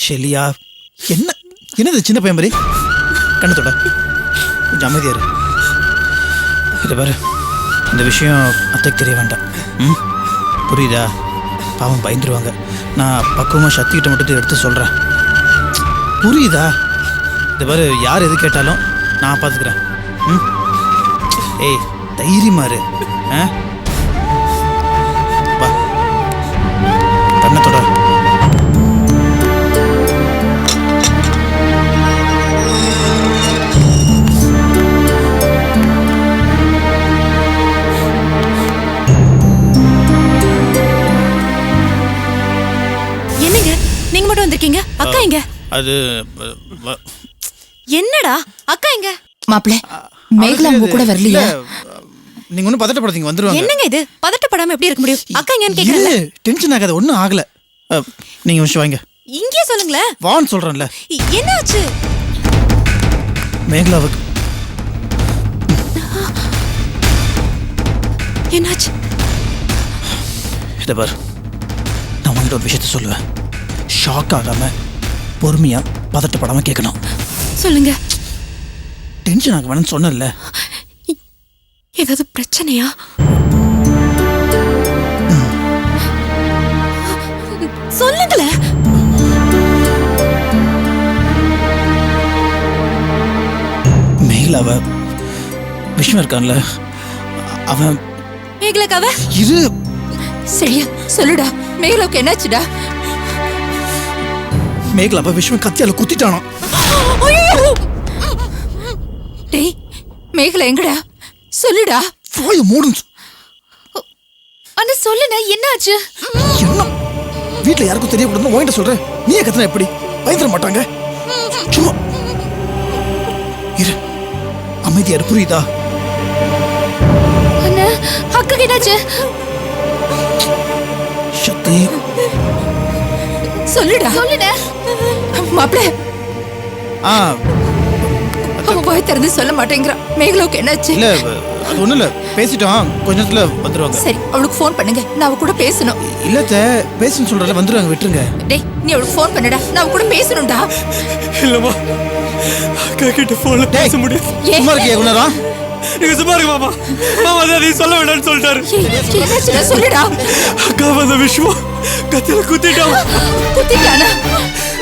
ஷெலியா, என்னது சின்ன பையன் மாதிரி கண்ணத்தோட கொஞ்சம் அமைதியாரு. இதை பாரு, இந்த விஷயம் அத்தைக்கு தெரிய வேண்டாம். புரியுதா? பாவம் பயந்துருவாங்க. நான் பக்குவமாக சக்திகிட்ட மட்டும் எடுத்து சொல்கிறேன். புரியுதா? இதை பாரு, யார் எது கேட்டாலும் நான் பார்த்துக்கிறேன். ஏய், தைரியமா இரு. வா, கண்ணத்தோட. என்னங்க நீங்க மட்டும் வந்திருக்கீங்க? அக்கா எங்க? அது என்னடா அக்கா எங்க? மாப்பிள்ள, மேகலா உங்க கூட வரலையா? நீங்க ஒன்றும் பதட்டப்படாதீங்க, வந்துருவாங்க. என்னங்க இது? பதட்டப்படாம எப்படி இருக்க முடியும்? அக்கா எங்கன்னு கேக்குறேன். டென்ஷன் ஆகாத, ஒன்றும் ஆகல. நீங்க விஷயம் வாங்க. இங்கே சொல்லுங்களேன். வான்னு சொல்றேன்ல. என்ன ஆச்சு? மேகலாவுக்கு என்னாச்சு? இதை பாரு, நான் உங்கள்கிட்ட ஒரு விஷயத்த சொல்லுவேன். ஷாக் ஆகாம பொறுமையா பதட்டப்படாம கேட்கணும். சொல்லுங்க. டென்ஷன் ஆக வேணும்னு சொன்னல. ஏதாவது பிரச்சனையா? சொல்லுங்களே. மேகலாவ விஷ்ணு இருக்கான்ல, அவன் மேகலாக்காவ இரு. சரியா சொல்லுடா, மேகலாவுக்கு என்னாச்சுடா? மேகலாவ விஷ்ணு கத்தியால குத்திட்டானோ. டேய், மேகலா எங்கடா? சொல்லுடா. வாய மூடுன்னு. அண்ணா சொல்லுண்ணா, என்னாச்சு? என்ன வீட்டுல யாருக்கும் தெரியக்கூடாதுன்னு உன்கிட்ட சொல்றேன். நீயே கத்துனா எப்படி? பயந்துட மாட்டாங்க. சும்மா இரு, அமைதியா இரு, புரியுதா? அண்ணா, அக்காக்கு என்னாச்சு? சக்தி, சொல்லுடா. சொல்லுண்ணா. மாப்பிள்ள, அவன் வாய் திறந்து சொல்ல மாட்டேங்கிறான். மேகலாவுக்கு என்னாச்சு? இல்ல அது ஒண்ணும் இல்ல, பேசிட்டோம், கொஞ்ச நேரத்துல வந்துருவாங்க. சரி, அவளுக்கு ஃபோன் பண்ணுங்க, நான் அவ கூட பேசணும். இல்லத்த பேசுன்னு சொல்றல, வந்துருவாங்க, விட்டுருங்க. டேய், நீ அவளுக்கு ஃபோன் பண்ணுடா, நான் அவ கூட பேசணும்டா. இல்லம்மா, அக்கா கிட்ட போன்ல பேச முடியாது. சும்மா இருக்கியா குணரா? நீங்க சும்மா இருங்க மாமா. மாமா அதை நீ சொல்ல வேண்டாம்னு சொல்லிட்டாரு. என்னாச்சுடா சொல்லுடா. அக்கா வந்த விஷ்வா கத்தில குத்திட்டான். குத்திட்டானா?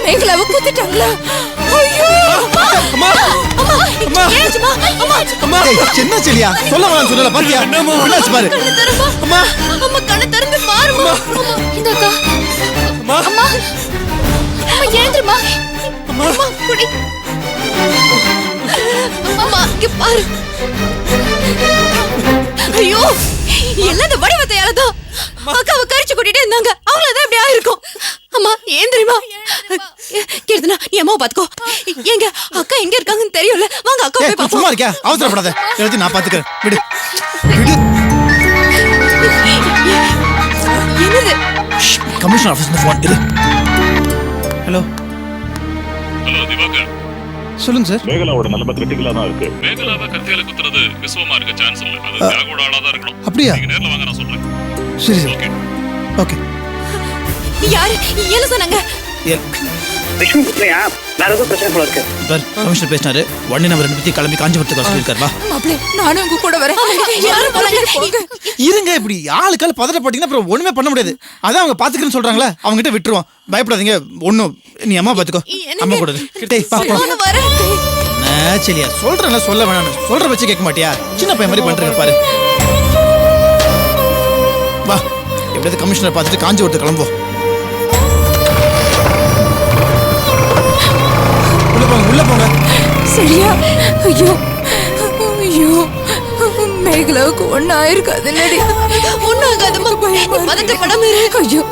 மேகலாவை குத்திட்டாங்களா? ஐயோ! அம்மா, அம்மா, ஏச்சுமா? அம்மா, அம்மா, என்ன சரியா சொல்ல வேணாம்னு சொல்லல, பாத்தியா? என்னாச்சு பாரு. கண்ணு திறமா. அம்மா, அம்மா கண்ணு திறந்து பாருமா. அம்மா, இந்த அக்கா. அம்மா, அம்மா, அம்மா எழுந்துருமா. அம்மா குடி. அம்மா இங்க பாரு. ஐயோ, எல்லாம் இந்த வடிவத்தையால தான். அக்காவை கரிச்சு கூட்டிட்டே இருந்தாங்க, அவங்களதான் இப்படி ஆயிருக்கும். அம்மா ஏன் தெரியுமா? கேட்டுனா நீ அம்மாவை பாத்துக்கோ. எங்க அக்கா எங்க இருக்காங்கன்னு தெரியும்ல, வாங்க அக்கா போய் பாப்போம். சும்மா இருக்கியா? அவசரப்படாத, எல்லாத்தையும் நான் பாத்துக்கிறேன், விடு விடு. என்னது? கமிஷனர் ஆபீஸ்ல போன் இரு. ஹலோ ஹலோ திவாகர், சொல்லுங்க சார். மேகலாவோட நிலைமை கிரிட்டிக்கலா தான் இருக்கு. மேகலாவை கத்தியில குத்துறது விசுவமா இருக்க சான்ஸ் இல்ல. அது தியாகோட ஆளா தான் இருக்கணும். அப்படியா? நீங்க நேர்ல வாங்க, நான் சொல்றேன். சரி சார். ஓகே. யாரு என்ன சொன்னாங்க? விஷ்ணு குப்தையா? வேற ஏதோ பிரச்சனை போல இருக்கு. சார், கமிஷனர் பேசினாரு. உடனே நம்ம ரெண்டு பேரும் கிளம்பி காஞ்சிபுரத்துக்கு வர சொல்லிருக்காரு. வா மாப்பிள்ள, நானும் உங்க கூட வரேன். யாரும் போங்க. இருங்க, இப்படி ஆளுக்கால பதட்டப்பட்டீங்கன்னா அப்புறம் ஒண்ணுமே பண்ண முடியாது. அதான் அவங்க பாத்துக்கிறேன்னு சொல்றாங்களே, அவங்க கிட்ட விட்டுருவோம். பயப்படாதீங்க, ஒண்ணும். நீ அம்மா பாத்துக்கோ, அம்மா கூட டேய் பாப்போம். நான் வரேன். சரியா சொல்றேன்ல, சொல்ல வேணாம். சொல்ற வச்சு கேட்க மாட்டியா? சின்ன பையன் மாதிரி பண்றீங்க பாரு. வா, எப்படியாவது கமிஷனர் பார்த்துட்டு காஞ்சிபுரத்துக்கு கிளம்புவோம். உள்ள போங்க. சரியா? ஐயோ ஐயோ, மேகலாவுக்கு ஒன்னும் ஆயிருக்காது. ஒன்னும் ஆகாதுமா, பதட்டப்படாம இரு. ஐயோ,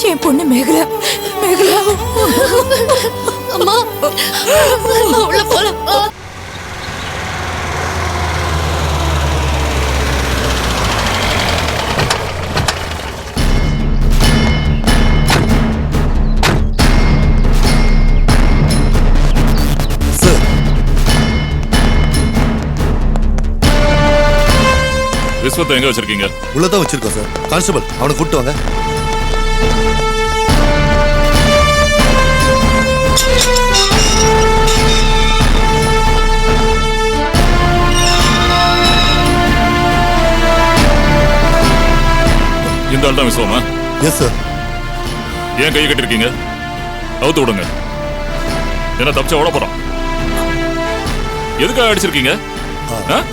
என் பொண்ணு மேகலா. மேகலா, அம்மா உள்ள போலாம். விஸ்வத்தை எங்க வச்சிருக்கீங்க? உள்ளதான் வச்சிருக்கோம் சார். கான்ஸ்டபிள், அவனை கூப்பிட்டு வாங்க. இந்த ஆள் தான் விஸ்வமா? Yes sir. ஏன் கை கட்டிருக்கீங்க? அவுத்து விடுங்க. என்ன தப்பிச்சா ஓட போறோம்? எதுக்காக அடிச்சிருக்கீங்க?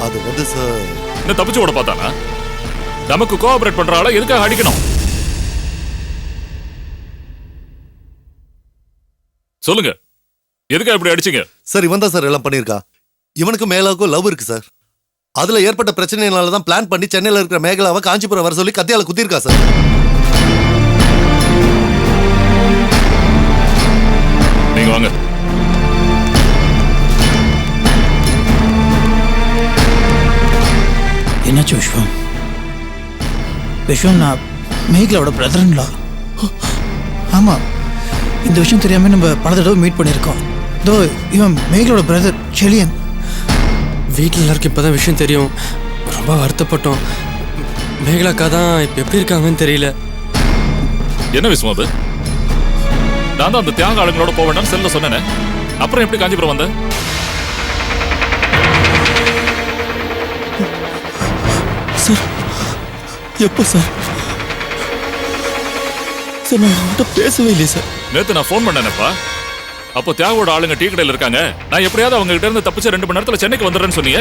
அது வந்து சார், என்ன தப்பிச்சு ஓட பார்த்தானா? நமக்கு கோஆபரேட் பண்ற ஆளை எதுக்காக அடிக்கணும்? சொல்லுங்க, எதுக்காக இப்படி அடிச்சீங்க? சார் இவன் தான் சார் எல்லாம் பண்ணியிருக்கா. இவனுக்கு மேகலாவுக்கும் லவ் இருக்கு சார். அதுல ஏற்பட்ட பிரச்சனைனால தான் பிளான் பண்ணி சென்னையில இருக்கிற மேகலாவை காஞ்சிபுரம் வர சொல்லி கத்தியால குத்திருக்கா சார். நீங்க வாங்க. என்னாச்சு விஸ்வம்? விஸ்வம், நான் மேகலாவோட பிரதர்ன்லா. ஆமா, இந்த விஷயம் தெரியாம நம்ம பல தடவை மீட் பண்ணியிருக்கோம். இதோ இவன் மேகலோட பிரதர் செலியன். வீட்டில் எல்லாருக்கும் இப்போதான் விஷயம் தெரியும். ரொம்ப வருத்தப்பட்டோம். மேகலாக்கா தான் இப்போ எப்படி இருக்காங்கன்னு தெரியல. என்ன விஷயம் அது? நான் தான் அந்த தியாக ஆளுங்களோட போக வேண்டாம் செல்ல சொன்னேனே. அப்புறம் எப்படி காஞ்சிபுரம் வந்த? சார் எப்போ சார்? சார் நான் அவங்கள்ட்ட பேசவே இல்லையே சார். நேத்து நான் ஃபோன் பண்ணேனப்பா. அப்போ தியாகோட ஆளுங்க டீ கடையில் இருக்காங்க, நான் எப்படியாவது அவங்க கிட்ட இருந்து தப்பிச்சு 2 மணி நேரத்துல சென்னைக்கு வந்துடுறேன்னு சொன்னீங்க.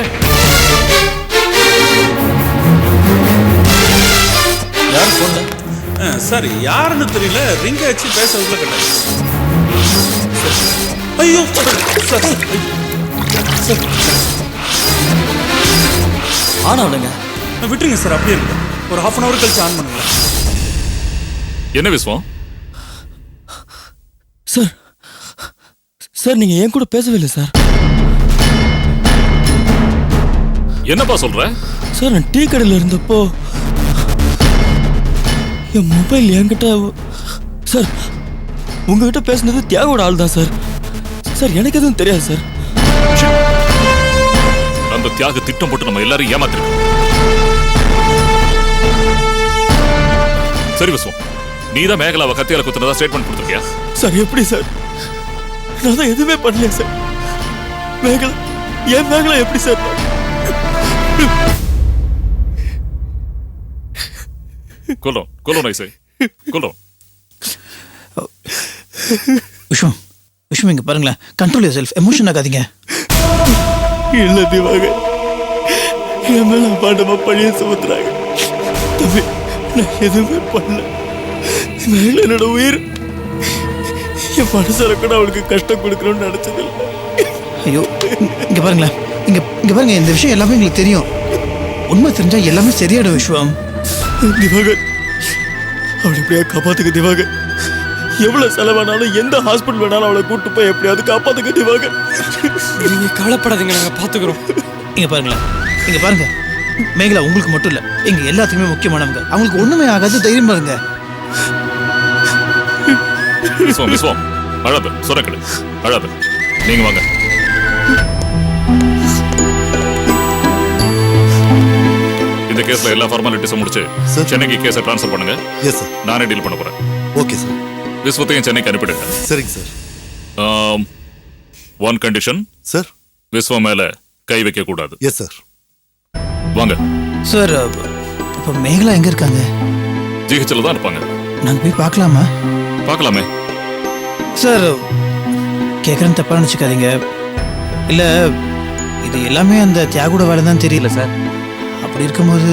யார் போன்ல? சார் யாருன்னு தெரியல, ரிங் ஆச்சு பேசுறதுல கிடையாது. ஐயோ சார், சார் ஆனா விடுங்க, விட்டுருங்க சார், அப்படியே இருக்கு. ஒரு 1/2 hour கழிச்சு ஆன் பண்ணுங்க. என்ன விஷயம்? சார் சார் நீங்க என் கூட பேசவே இல்லை சார். என்னப்பா சொல்ற? சார் நான் டீ கடையில் இருந்தப்போ என் மொபைல் என்கிட்ட. சார் உங்ககிட்ட பேசுனது தியாகோட ஆள் தான் சார். சார் எனக்கு எதுவும் தெரியாது சார். அந்த தியாக திட்டம் போட்டு நம்ம எல்லாரும் ஏமாத்திருக்கோம். சரி விஸ்வம், நீ தான் மேகலாவை கத்தியால குத்துனதா ஸ்டேட்மெண்ட் கொடுத்துருக்கியா? சார் எப்படி சார்? நான் தான் எதுவுமே பண்ணல சார். மேகலா, என் மேகலா எப்படி சார்? கொல்லும் நைசை கொல்லும். விஸ்வம், விஸ்வம் இங்க பாருங்களேன். கண்ட்ரோல் யுவர் செல்ஃப், எமோஷன் ஆகாதீங்க. இல்ல திவாக, என் மேல பாண்டமா பழிய சுமத்துறாங்க. தம்பி, நான் எதுவுமே பண்ணல. மேகலா என்னோட உயிர். என் மனசால கூட அவளுக்கு கஷ்டம் கொடுக்கணும்னு நினைச்சது இல்லை. ஐயோ, இங்க பாருங்களேன். இங்க பாருங்க, இந்த விஷயம் எல்லாமே எங்களுக்கு தெரியும். உண்மை தெரிஞ்சா எல்லாமே சரியாயிடும் விஸ்வம். திவாகர், அவளை எப்படியா காப்பாத்துக்க திவாகர். எவ்வளவு செலவானாலும் எந்த ஹாஸ்பிட்டல் வேணாலும் அவளை கூட்டு போய் எப்படியாவது காப்பாத்துக்க திவாகர். நீங்க கவலைப்படாதீங்க, நாங்க பாத்துக்கிறோம். இங்க பாருங்களேன், இங்க பாருங்க. மேகலா உங்களுக்கு மட்டும் இல்ல, எங்க எல்லாத்துக்குமே முக்கியமானவங்க. அவங்களுக்கு ஒண்ணுமே ஆகாது, தைரியம் பாருங்க. விஸ்வம் அழாத, சொரக்கடு அழாத. நீங்க வாங்க. இந்த கேஸ்ல எல்லா ஃபார்மாலிட்டிஸும் முடிச்சு Sir. சென்னைக்கு கேஸை ட்ரான்ஸ்ஃபர் பண்ணுங்க. Yes sir. நானே டீல் பண்ண போறேன். Okay sir. விஸ்வத்தையும் சென்னைக்கு அனுப்பிடுங்க. சரிங்க sir. One condition, sir. Vishwam மேல கை வைக்க கூடாது. Yes sir. வாங்க. சார், இப்போ மேகலா எங்க இருக்காங்க? ஜிஹெச்ல தான் இருப்பாங்க. நாங்க போய் பார்க்கலாமா? பார்க்கலாமே. சார், கேட்குறேன்னு தப்பா நினச்சிக்காதீங்க. இல்லை, இது எல்லாமே அந்த தியாகோட வேலை தான் தெரியல சார். அப்படி இருக்கும்போது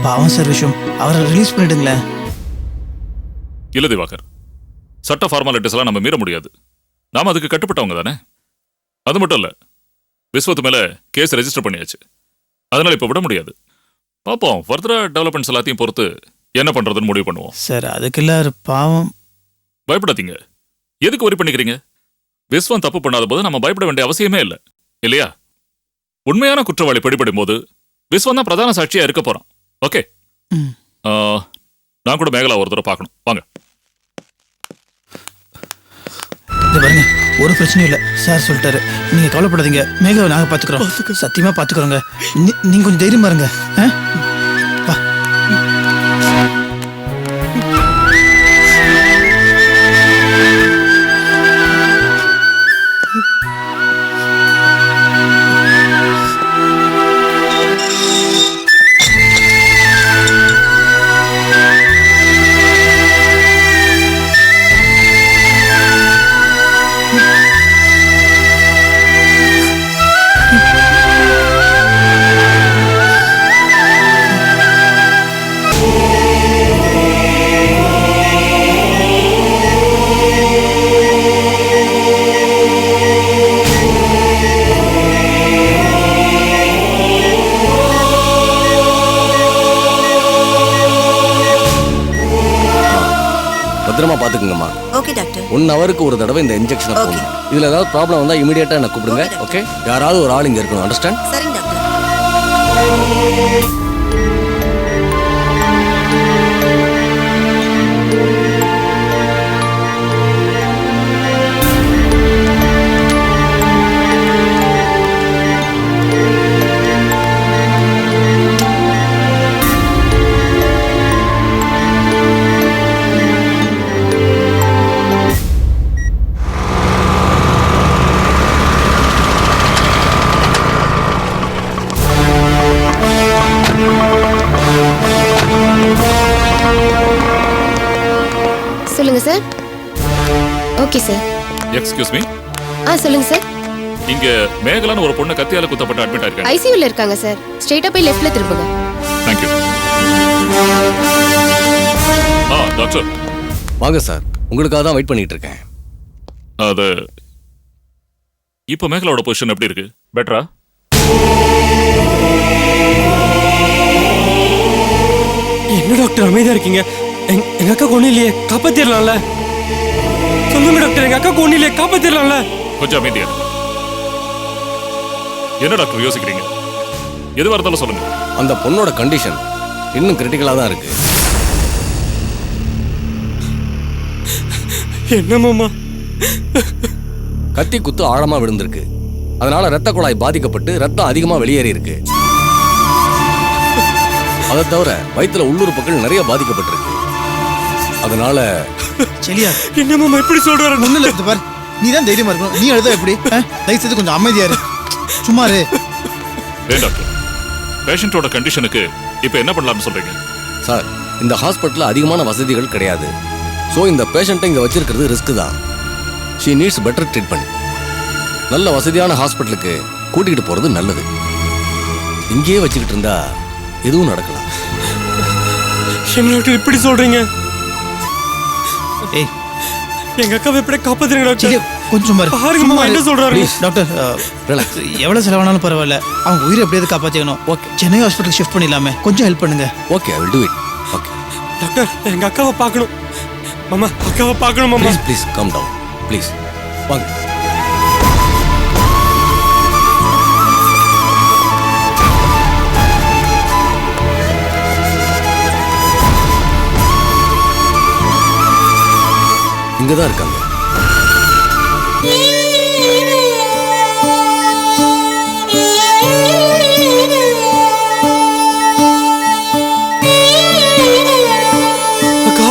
பாவம் சார் விஷயம், அவரை ரிலீஸ் பண்ணிடுங்களேன். இல்ல திவாகர், சட்ட ஃபார்மாலிட்டிஸ் எல்லாம் நம்ம மீற முடியாது. நாம அதுக்கு கட்டுப்பட்டவங்க தானே. அது மட்டும் இல்ல, விஸ்வத்து மேல கேஸ் ரெஜிஸ்டர் பண்ணியாச்சு. அதனால இப்ப விட முடியாது. பாப்போம், ஃபர்தரா டெவலப்மெண்ட்ஸ் எல்லாத்தையும் பொறுத்து என்ன பண்றதுன்னு முடிவு பண்ணுவோம். சார், அதுக்கு இல்ல பாவம். பயப்படாதீங்க. எதுக்கு ஒரி பண்ணிக்கிறீங்க? விஸ்வம் தப்பு பண்ணாத போது நம்ம பயப்பட வேண்டிய அவசியமே இல்லை, இல்லையா? உண்மையான குற்றவாளி பிடிபடும் போது விஸ்வம் தான் பிரதான சாட்சியா இருக்க போறான். ஓகே, நான் கூட மேகலா ஒரு தடவை பார்க்கணும். வாங்க. இது பாருங்க, ஒரு பிரச்சனையும் இல்லை சார் சொல்லிட்டாரு. நீங்க கவலைப்படாதீங்க, மேகலாவை நாங்க பாத்துக்கிறோம். சத்தியமா பாத்துக்கிறோங்க. நீங்க கொஞ்சம் தைரியமா இருங்க. வா. பத்திரமா பாத்துக்குங்கம்மா. Okay doctor. 1 ஹவருக்கு ஒரு தடவை இந்த இன்ஜெக்ஷனை போடணும். இதுல ஏதாவது ப்ராப்ளம் வந்தா இமீடியட்டா என்ன கூப்பிடுங்க. ஓகே, யாராவது ஒரு ஆள் இங்க இருக்கணும். அண்டர்ஸ்டாண்ட்? சரிங்க டாக்டர். சொல்லுங்க sir. Okay sir. Excuse me, சொல்லுங்க சார். இங்க மேகலான ஒரு பொண்ணு கத்தியால குத்தப்பட்டு அட்மிட் ஆயிருக்காங்க. ஐசியூல இருக்காங்க சார். ஸ்ட்ரைட்டா போய் லெஃப்ட்ல திரும்புங்க. Thank you. டாக்டர். வாங்க சார், உங்களுக்காக தான் வெயிட் பண்ணிட்டு இருக்கேன். அது இப்போ மேகலாவோட பொசிஷன் எப்படி இருக்கு? பெட்டரா? என்ன டாக்டர் அமைதியா இருக்கீங்க? எங்க அக்கா ஒண்ணு இல்லையே, காப்பாத்திரலாம்ல? சொல்லுங்க டாக்டர், எங்க அக்கா ஒண்ணு இல்லையே, காப்பாத்திரலாம்ல? கொஞ்சம் அமைதியா இரு. என்ன டாக்டர் யோசிக்கிறீங்க? எதுவா இருந்தாலும் சொல்லுங்க. அந்த பொண்ணோட கண்டிஷன் இன்னும் கிரிட்டிக்கலா தான் இருக்கு. என்ன மாமா? கத்தி குத்து ஆழமா விழுந்திருக்கு. அதனால ரத்த குழாய் பாதிக்கப்பட்டு ரத்தம் அதிகமா வெளியேறி இருக்கு. அதை தவிர வயிற்றுல உள்ளுறுப்புகள் நிறைய பாதிக்கப்பட்டிருக்கு. அதனால செலியா, என்ன மாமா இப்படி சொல்றாரு? ஒண்ணு இல்ல பாரு, நீ தான் தைரியமா இருக்கணும். நீ எழுத எப்படி? தயவு செய்து கொஞ்சம் அமைதியா இரு. சும்மா இரு. டாக்டர், பேஷண்டோட கண்டிஷனுக்கு இப்போ என்ன பண்ணலாம்னு சொல்றீங்க? சார், இந்த ஹாஸ்பிட்டல்ல அதிகமான வசதிகள் கிடையாது. ஸோ இந்த பேஷண்ட்டை இங்கே வச்சிருக்கிறது ரிஸ்க் தான். She needs better treatment. நல்ல வசதியான ஹாஸ்பிட்டலுக்கு கூட்டிகிட்டு போகிறது நல்லது. இங்கேயே வச்சுக்கிட்டு இருந்தா எதுவும் நடக்கலாம். என்ன டாக்டர் இப்படி சொல்றீங்க? ஏய், எங்க அக்காவை எப்படி காப்பாத்துறீங்க டாக்டர்? செலியா, கொஞ்சம் பாரு. பாருங்க மாமா என்ன சொல்றாரு. Doctor, relax. எவ்வளவு செலவானாலும் பரவாயில்ல, அவங்க உயிரை எப்படியாவது காப்பாத்திக்கணும். ஓகே, சென்னை ஹாஸ்பிட்டல் ஷிஃப்ட் பண்ணிடலாமே, கொஞ்சம் ஹெல்ப் பண்ணுங்க. Okay, I will do it. Okay doctor, எங்க அக்காவை பார்க்கணும் மாமா. அக்காவை பார்க்கணும் மாமா. Please please calm down please. வாங்க. இங்கதான் இருக்காங்க. அக்கா,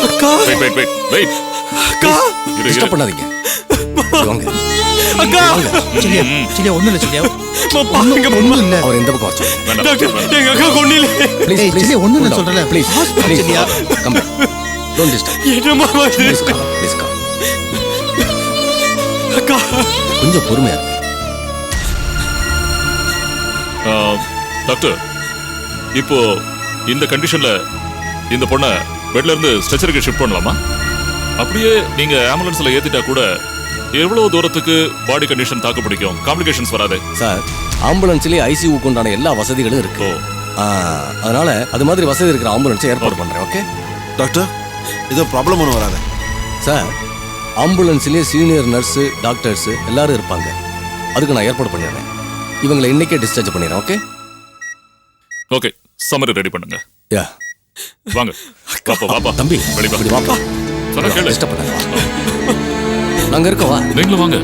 அக்கா, வெயிட். அக்கா, டிஸ்டர்ப் பண்ணாதீங்க. வாங்க. அக்கா. செலியா, செலியா, ஒண்ணும் இல்ல செலியா, பாருங்க ஒண்ணும் இல்ல. அவர் இந்த பக்கம் வச்சு. டாக்டர், எங்க அக்கா ஒண்ணு இல்லை. ப்ளீஸ் ஏய், ப்ளீஸ் செலியா, ஒண்ணும் இல்ல சொல்றல. Please please Celia, come back. Don't disturb. என்ன மாமா இது? Please come, please come. அக்கா, கொஞ்சம் பொறுமையா இருங்க. டாக்டர், இப்போ இந்த கண்டிஷன்ல இந்த பொண்ணை பெட்ல இருந்து ஸ்ட்ரெச்சருக்கு ஷிஃப்ட் பண்ணலாமா? அப்படியே நீங்க ஆம்புலன்ஸ்ல ஏத்திட்டா கூட எவ்வளவு தூரத்துக்கு பாடி கண்டிஷன் தாக்கு பிடிக்கும்? காம்ப்ளிகேஷன்ஸ் வராது சார், ஆம்புலன்ஸ்லயே ஐசியூக்கு உண்டான எல்லா வசதிகளும் இருக்கு. அதனால அது மாதிரி வசதி இருக்கிற ஆம்புலன்ஸை ஏற்பாடு பண்றேன். ஓகே டாக்டர், இதோ ப்ராப்ளம் ஒன்றும் வராது சார். ஆம்புலன்ஸ்லயே சீனியர் நர்ஸ், டாக்டர்ஸ் எல்லாரும் இருப்பாங்க. அதுக்கு நான் ஏற்பாடு பண்ணிடுறேன். இவங்களை இன்னைக்கே டிஸ்சார்ஜ் பண்ணிடுறேன். ஓகே ஓகே, சம்மரி ரெடி பண்ணுங்க. யா, வாங்க. வாப்பா தம்பி, வெளியே இப்படி வாப்பா. சொன்னா கேளு. டிஸ்டர்ப் பண்ணாத. நாங்க இருக்கோம், வா. நீங்களும் வாங்க.